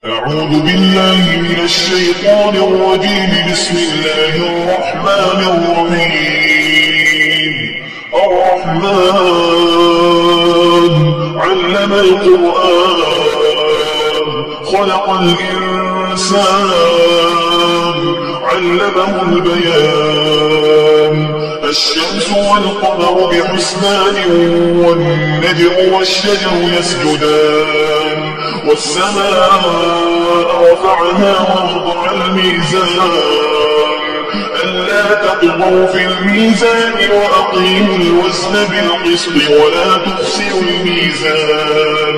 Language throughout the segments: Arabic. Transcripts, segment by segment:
أعوذ بالله من الشيطان الرجيم. بسم الله الرحمن الرحيم. الرحمن علم القرآن خلق الإنسان علمه البيان. الشمس والقمر بحسبان والنجم والشجر يسجدان والسماء رفعها ووضع الميزان ألا تطغوا في الميزان وأقيموا الوزن بالقسط ولا تخسروا الميزان.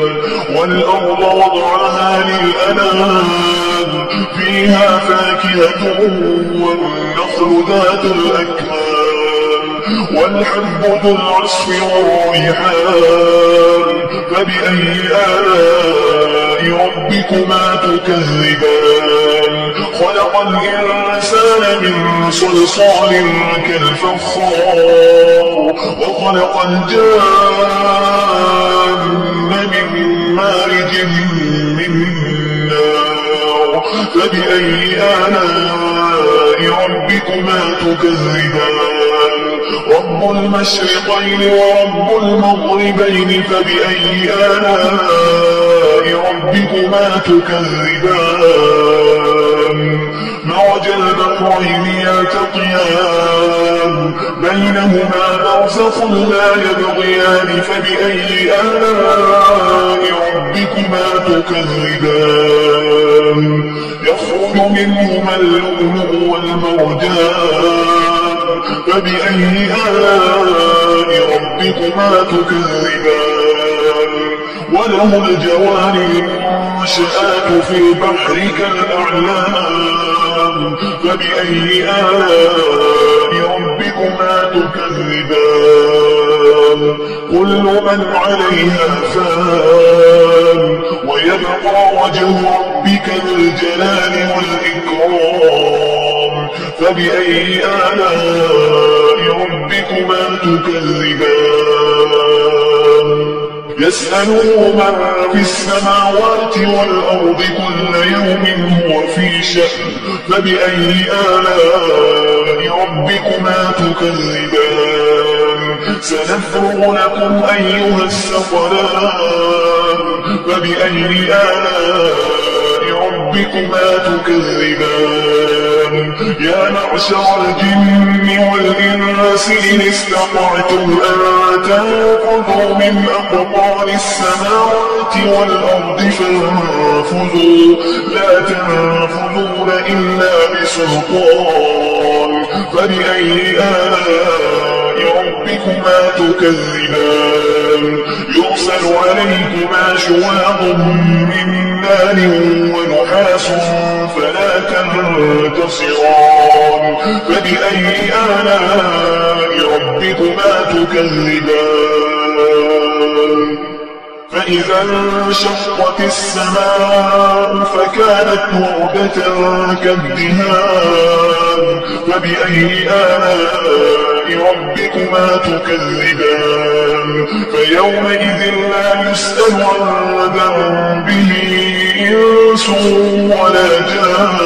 والأرض وضعها للأنام فيها فاكهة والنخل ذات الأكمام والحب ذو العصف والريحان. فبأي آلاء ربكما تكذبان. خلق الإنسان من صلصال كالفخار وخلق الجان من مارج من نار. فبأي آلاء ربكما تكذبان. رب المشرقين ورب المغربين. فبأي آلاء ربكما تكذبان. مرج البحرين يلتقيان بينهما برزخ لا يبغيان. فبأي آلاء ربكما تكذبان. يخرج منهما اللؤلؤ والمرجان. فبأي آلاء ربكما تكذبان. وله الجوار المنشآت في البحر كالأعلام. فبأي آلاء ربكما تكذبان. كل من عليها فان ويبقى وجه ربك ذو الجلال والإكرام. فبأي آلاء ربكما تكذبان. يسأله من في السماوات والأرض كل يوم هو في شأن. فبأي آلاء ربكما تكذبان. سنفرغ لكم أيها الثقلان. فبأي آلاء ربكما تكذبان. يا معشر الجن والإنس إن استطعتم أن تنفذوا من أقطار السماوات والأرض فانفذوا لا تنفذون إلا بسلطان. فبأي آلاء ربكما تكذبان. يرسل عليكما شواظ من نار ونحاس فلا تنتصران. فبأي آلاء ربكما تكذبان. فإذا انشقت السماء فكانت وردة كالدهان. فبأي آلاء ربكما تكذبان. فيومئذ لا يسأل عن ذنبه إنس ولا جان.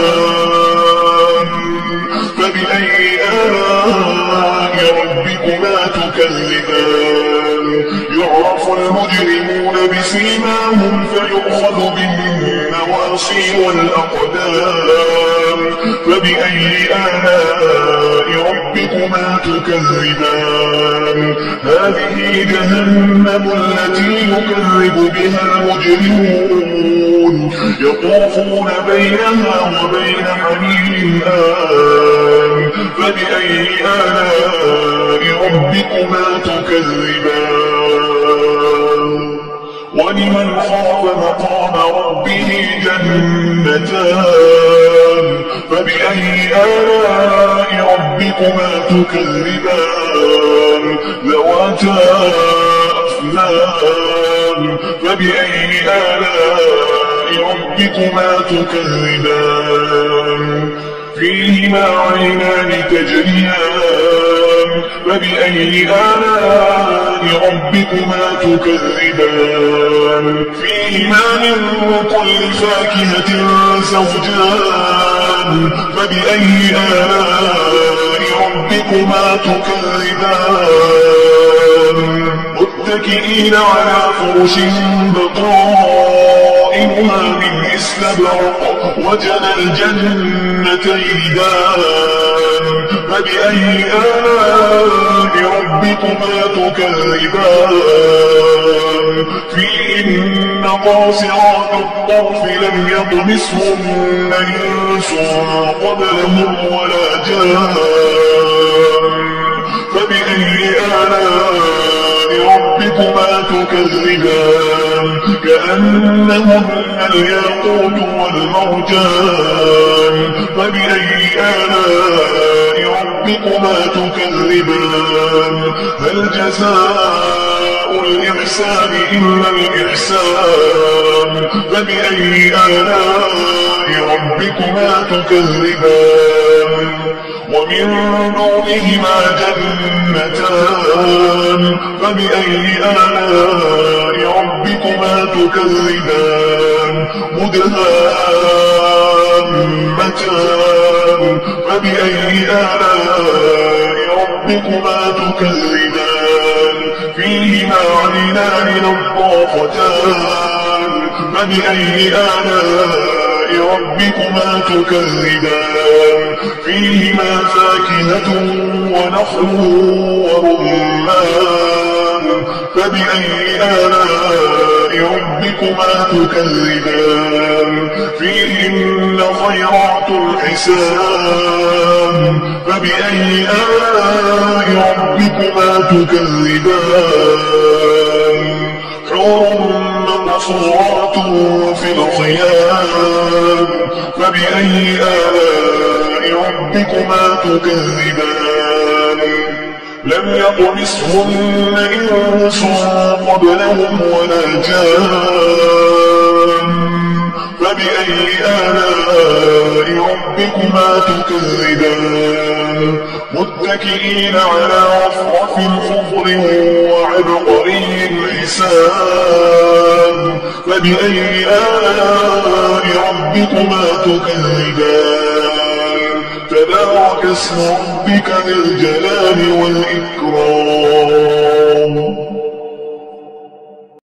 فبأي آلاء ربكما تكذبان. يعرف المجرمون بسيماهم فيؤخذ بالنواصي والأقدام. فبأي آلاء ربكما تكذبان. هذه جهنم التي يكذب بها المجرمون يطوفون بينها وبين حميم آن. فبأي آلاء ربكما تكذبان. ولمن خاف مقام ربه جنتان. فبأي آلاء ربكما تكذبان. ذواتا أفنان. فبأي آلاء ربكما تكذبان. فيهما عينان تجريان فبأي آلاء ربكما تكذبان فيهما من كل فاكهة زوجان فبأي آلاء ربكما تكذبان متكئين على فرش بطائنها من استبرق وجنى الجنتين دان فبأي آلاء ربكما تكذبان فيهن قاصرات الطرف لم يطمثهن إنس قبلهم ولا جان فبأي آلاء ربكما تكذبان كأنهن الياقوت والمرجان فبأي آلاء ربكما تكذبان هل جزاء الإحسان إلا الإحسان فبأي آلاء ربكما تكذبان ومن دونهما جنتان فبأي آلاء ربكما تكذبان مدهامتان فبأي آلاء ربكما تكذبان فيهما عينان نضاختان فبأي آلاء ربكما تكذبان فيهما فاكهة ونخل ورمان فبأي آلاء ربكما تكذبان فيهن خيرات حسان فبأي آلاء ربكما تكذبان حور مقصورات في الخيام فبأي آلاء ربكما تكذبان لم يطمثهن إنس قبلهم ولا جان فبأي آلاء ربكما تكذبان متكئين على رفرف خضر وعبقري حسان فبأي آلاء ربكما تكذبان تبارك اسم ربك ذي الجلال والإكرام